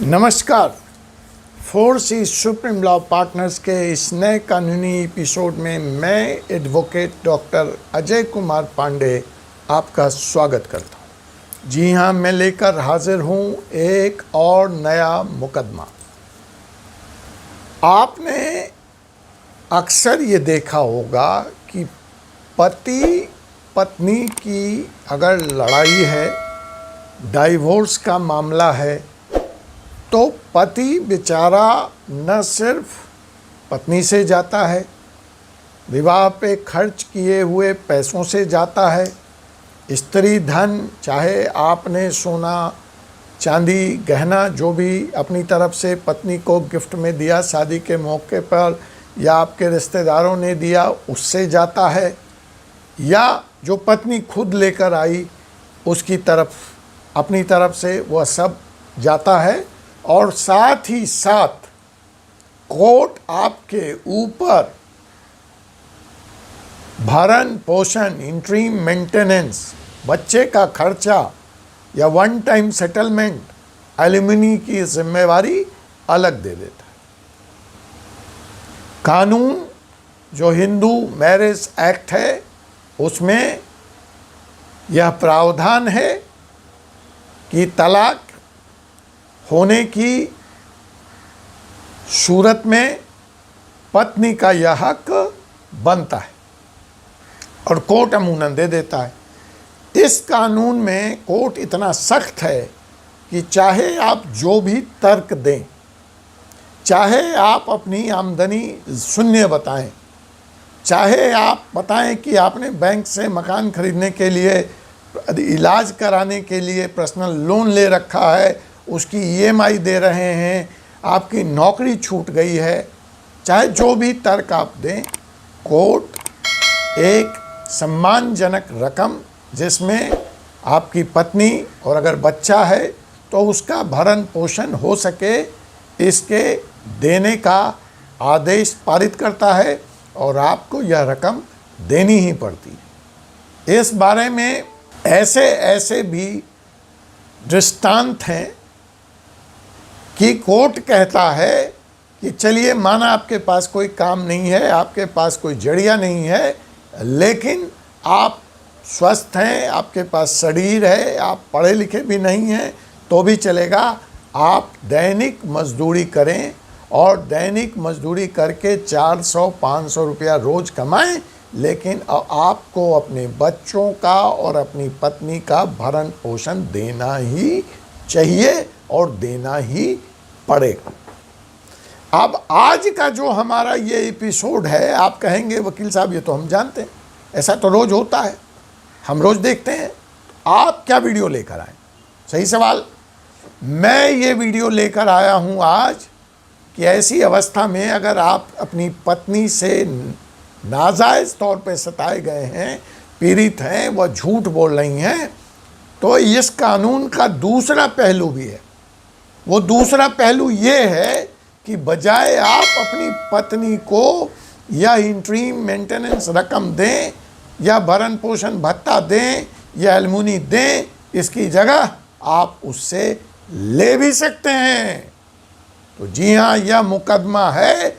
नमस्कार। 4C supreme law partners के इस नए कानूनी एपिसोड में मैं एडवोकेट डॉक्टर अजय कुमार पांडे आपका स्वागत करता हूं। जी हां, मैं लेकर हाजिर हूं एक और नया मुकदमा। आपने अक्सर ये देखा होगा कि पति पत्नी की अगर लड़ाई है, डाइवोर्स का मामला है, तो पति बेचारा न सिर्फ पत्नी से जाता है, विवाह पे खर्च किए हुए पैसों से जाता है, स्त्री धन, चाहे आपने सोना चांदी गहना जो भी अपनी तरफ से पत्नी को गिफ्ट में दिया शादी के मौके पर या आपके रिश्तेदारों ने दिया, उससे जाता है, या जो पत्नी खुद लेकर आई उसकी तरफ अपनी तरफ से वह सब जाता है। और साथ ही साथ कोर्ट आपके ऊपर भरण पोषण, इंटरिम मेंटेनेंस, बच्चे का खर्चा या वन टाइम सेटलमेंट, एलिमनी की जिम्मेवारी अलग दे देता है। कानून जो हिंदू मैरिज एक्ट है उसमें यह प्रावधान है कि तलाक होने की सूरत में पत्नी का यह हक बनता है और कोर्ट अमूमन दे देता है। इस कानून में कोर्ट इतना सख्त है कि चाहे आप जो भी तर्क दें, चाहे आप अपनी आमदनी शून्य बताएं, चाहे आप बताएं कि आपने बैंक से मकान खरीदने के लिए, इलाज कराने के लिए पर्सनल लोन ले रखा है, उसकी EMI दे रहे हैं, आपकी नौकरी छूट गई है, चाहे जो भी तर्क आप दें, कोर्ट एक सम्मानजनक रकम जिसमें आपकी पत्नी और अगर बच्चा है तो उसका भरण पोषण हो सके, इसके देने का आदेश पारित करता है और आपको यह रकम देनी ही पड़ती है। इस बारे में ऐसे भी दृष्टांत हैं कि कोर्ट कहता है कि चलिए माना आपके पास कोई काम नहीं है, आपके पास कोई जड़िया नहीं है, लेकिन आप स्वस्थ हैं, आपके पास शरीर है, आप पढ़े लिखे भी नहीं हैं तो भी चलेगा। आप दैनिक मजदूरी करें और दैनिक मजदूरी करके 400-500 रुपया रोज़ कमाएं, लेकिन आपको अपने बच्चों का और अपनी पत्नी का भरण पोषण देना ही चाहिए और देना ही पड़ेगा। अब आज का जो हमारा ये एपिसोड है, आप कहेंगे वकील साहब ये तो हम जानते हैं, ऐसा तो रोज़ होता है, हम रोज़ देखते हैं, आप क्या वीडियो लेकर आए? सही सवाल। मैं ये वीडियो लेकर आया हूँ आज कि ऐसी अवस्था में अगर आप अपनी पत्नी से नाजायज़ तौर पे सताए गए हैं, पीड़ित हैं, वह झूठ बोल रही हैं, तो इस कानून का दूसरा पहलू भी है। वो दूसरा पहलू ये है कि बजाय आप अपनी पत्नी को या इंटरिम मेंटेनेंस रकम दें या भरण पोषण भत्ता दें या एलिमनी दें, इसकी जगह आप उससे ले भी सकते हैं। तो जी हाँ, यह मुकदमा है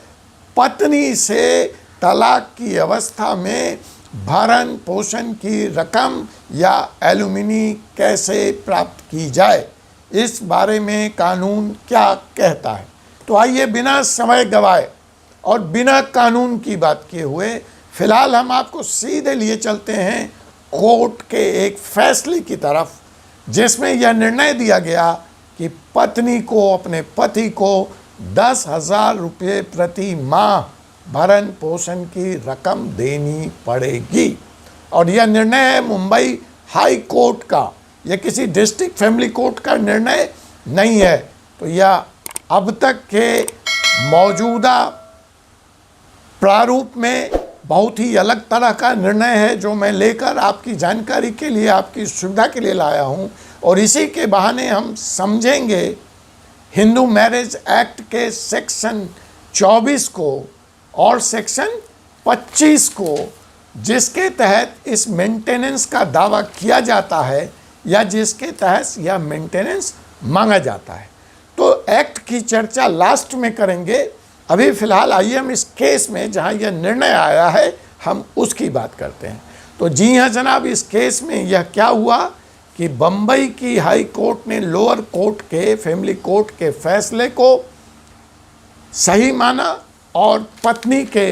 पत्नी से तलाक की अवस्था में भरण पोषण की रकम या एलिमनी कैसे प्राप्त की जाए, इस बारे में कानून क्या कहता है। तो आइए बिना समय गवाए और बिना कानून की बात किए हुए फिलहाल हम आपको सीधे लिए चलते हैं कोर्ट के एक फैसले की तरफ, जिसमें यह निर्णय दिया गया कि पत्नी को अपने पति को 10,000 रुपये प्रति माह भरण पोषण की रकम देनी पड़ेगी। और यह निर्णय है मुंबई हाई कोर्ट का, यह किसी डिस्ट्रिक्ट फैमिली कोर्ट का निर्णय नहीं है। तो यह अब तक के मौजूदा प्रारूप में बहुत ही अलग तरह का निर्णय है जो मैं लेकर आपकी जानकारी के लिए, आपकी सुविधा के लिए लाया हूं। और इसी के बहाने हम समझेंगे हिंदू मैरिज एक्ट के सेक्शन 24 को और सेक्शन 25 को, जिसके तहत इस मेंटेनेंस का दावा किया जाता है या जिसके तहत यह मेंटेनेंस मांगा जाता है। तो एक्ट की चर्चा लास्ट में करेंगे। अभी फ़िलहाल आइए हम इस केस में जहां यह निर्णय आया है हम उसकी बात करते हैं। तो जी हाँ जनाब, इस केस में यह क्या हुआ कि बम्बई की हाई कोर्ट ने लोअर कोर्ट के फैमिली कोर्ट के फैसले को सही माना और पत्नी के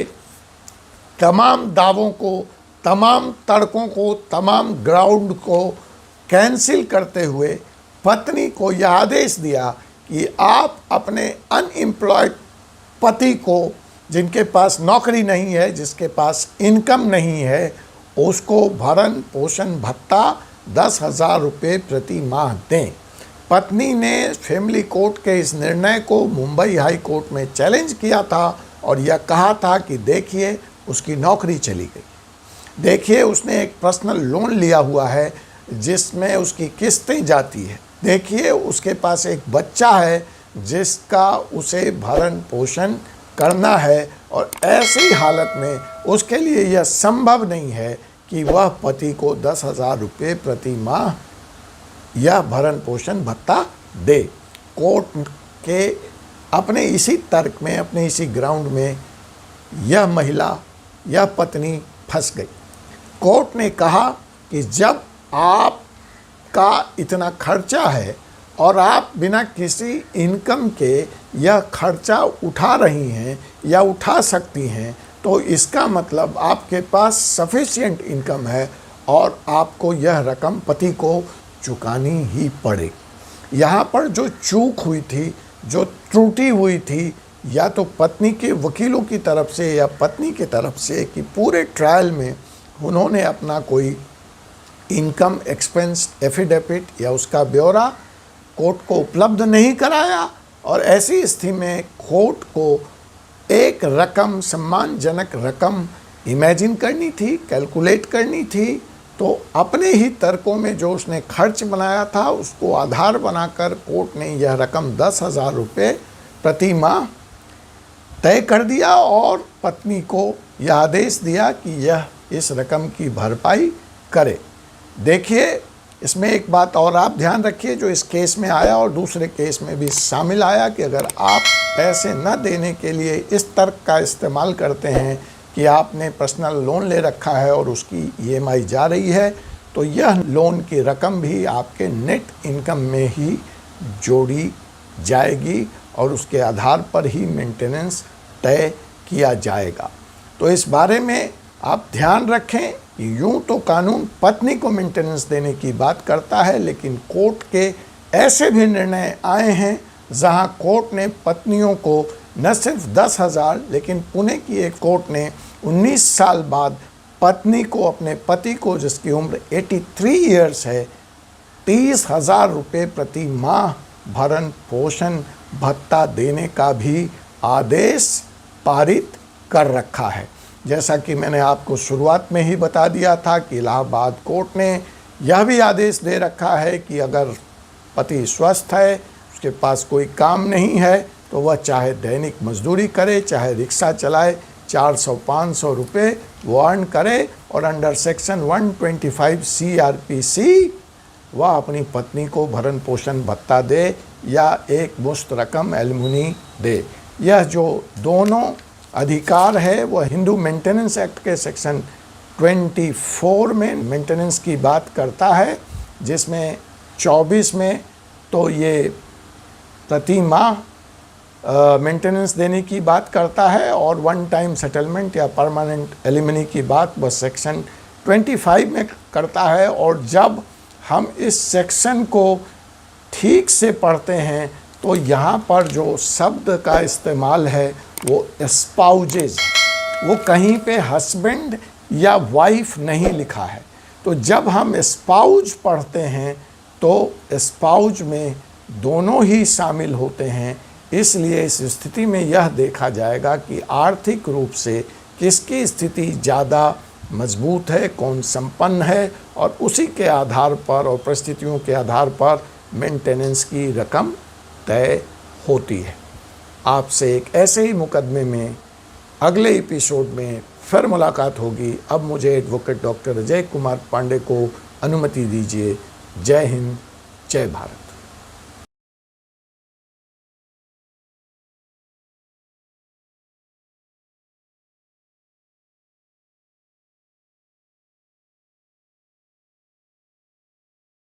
तमाम दावों को, तमाम तर्कों को, तमाम ग्राउंड को कैंसिल करते हुए पत्नी को यह आदेश दिया कि आप अपने अनएम्प्लॉयड पति को, जिनके पास नौकरी नहीं है, जिसके पास इनकम नहीं है, उसको भरण पोषण भत्ता 10,000 रुपये प्रति माह दें। पत्नी ने फैमिली कोर्ट के इस निर्णय को मुंबई हाई कोर्ट में चैलेंज किया था और यह कहा था कि देखिए उसकी नौकरी चली गई, देखिए उसने एक पर्सनल लोन लिया हुआ है जिसमें उसकी किस्तें जाती है, देखिए उसके पास एक बच्चा है जिसका उसे भरण पोषण करना है और ऐसी हालत में उसके लिए यह संभव नहीं है कि वह पति को 10,000 रुपये प्रति माह यह भरण पोषण भत्ता दे। कोर्ट के अपने इसी तर्क में, अपने इसी ग्राउंड में यह महिला, यह पत्नी फंस गई। कोर्ट ने कहा कि जब आपका इतना खर्चा है और आप बिना किसी इनकम के यह खर्चा उठा रही हैं या उठा सकती हैं, तो इसका मतलब आपके पास सफिशिएंट इनकम है और आपको यह रकम पति को चुकानी ही पड़ेगी। यहाँ पर जो चूक हुई थी, जो त्रुटि हुई थी, या तो पत्नी के वकीलों की तरफ से या पत्नी की तरफ से कि पूरे ट्रायल में उन्होंने अपना कोई इनकम एक्सपेंस एफिडेविट या उसका ब्यौरा कोर्ट को उपलब्ध नहीं कराया, और ऐसी स्थिति में कोर्ट को एक रकम, सम्मानजनक रकम इमेजिन करनी थी, कैलकुलेट करनी थी। तो अपने ही तर्कों में जो उसने खर्च बनाया था उसको आधार बनाकर कोर्ट ने यह रकम 10,000 रुपये प्रति माह तय कर दिया और पत्नी को यह आदेश दिया कि यह इस रकम की भरपाई करे। देखिए, इसमें एक बात और आप ध्यान रखिए जो इस केस में आया और दूसरे केस में भी शामिल आया कि अगर आप पैसे न देने के लिए इस तर्क का इस्तेमाल करते हैं कि आपने पर्सनल लोन ले रखा है और उसकी EMI जा रही है, तो यह लोन की रकम भी आपके नेट इनकम में ही जोड़ी जाएगी और उसके आधार पर ही मेंटेनेंस तय किया जाएगा। तो इस बारे में आप ध्यान रखें कि यूँ तो कानून पत्नी को मेंटेनेंस देने की बात करता है, लेकिन कोर्ट के ऐसे भी निर्णय आए हैं जहां कोर्ट ने पत्नियों को न सिर्फ 10,000, लेकिन पुणे की एक कोर्ट ने 19 साल बाद पत्नी को, अपने पति को जिसकी उम्र 83 ईयर्स है, 30,000 रुपये प्रति माह भरण पोषण भत्ता देने का भी आदेश पारित कर रखा है। जैसा कि मैंने आपको शुरुआत में ही बता दिया था कि इलाहाबाद कोर्ट ने यह भी आदेश दे रखा है कि अगर पति स्वस्थ है, उसके पास कोई काम नहीं है, तो वह चाहे दैनिक मजदूरी करे, चाहे रिक्शा चलाए, 400-500 रुपये वो अर्न करे और अंडर सेक्शन 125 CRPC वह अपनी पत्नी को भरण पोषण भत्ता दे या एक मुश्त रकम एलिमनी दे। यह जो दोनों अधिकार है वह हिंदू मेंटेनेंस एक्ट के सेक्शन 24 में मेंटेनेंस की बात करता है, जिसमें 24 में तो ये प्रति माह मेंटेनेंस देने की बात करता है और वन टाइम सेटलमेंट या परमानेंट एलिमनी की बात वह सेक्शन 25 में करता है। और जब हम इस सेक्शन को ठीक से पढ़ते हैं तो यहाँ पर जो शब्द का इस्तेमाल है वो स्पाउजेज, वो कहीं पे हस्बैंड या वाइफ नहीं लिखा है। तो जब हम स्पाउज पढ़ते हैं तो स्पाउज में दोनों ही शामिल होते हैं, इसलिए इस स्थिति में यह देखा जाएगा कि आर्थिक रूप से किसकी स्थिति ज़्यादा मजबूत है, कौन संपन्न है, और उसी के आधार पर और परिस्थितियों के आधार पर मेंटेनेंस की रकम तय होती है। आपसे एक ऐसे ही मुकदमे में अगले एपिसोड में फिर मुलाकात होगी। अब मुझे एडवोकेट डॉक्टर अजय कुमार पांडे को अनुमति दीजिए। जय हिंद, जय भारत।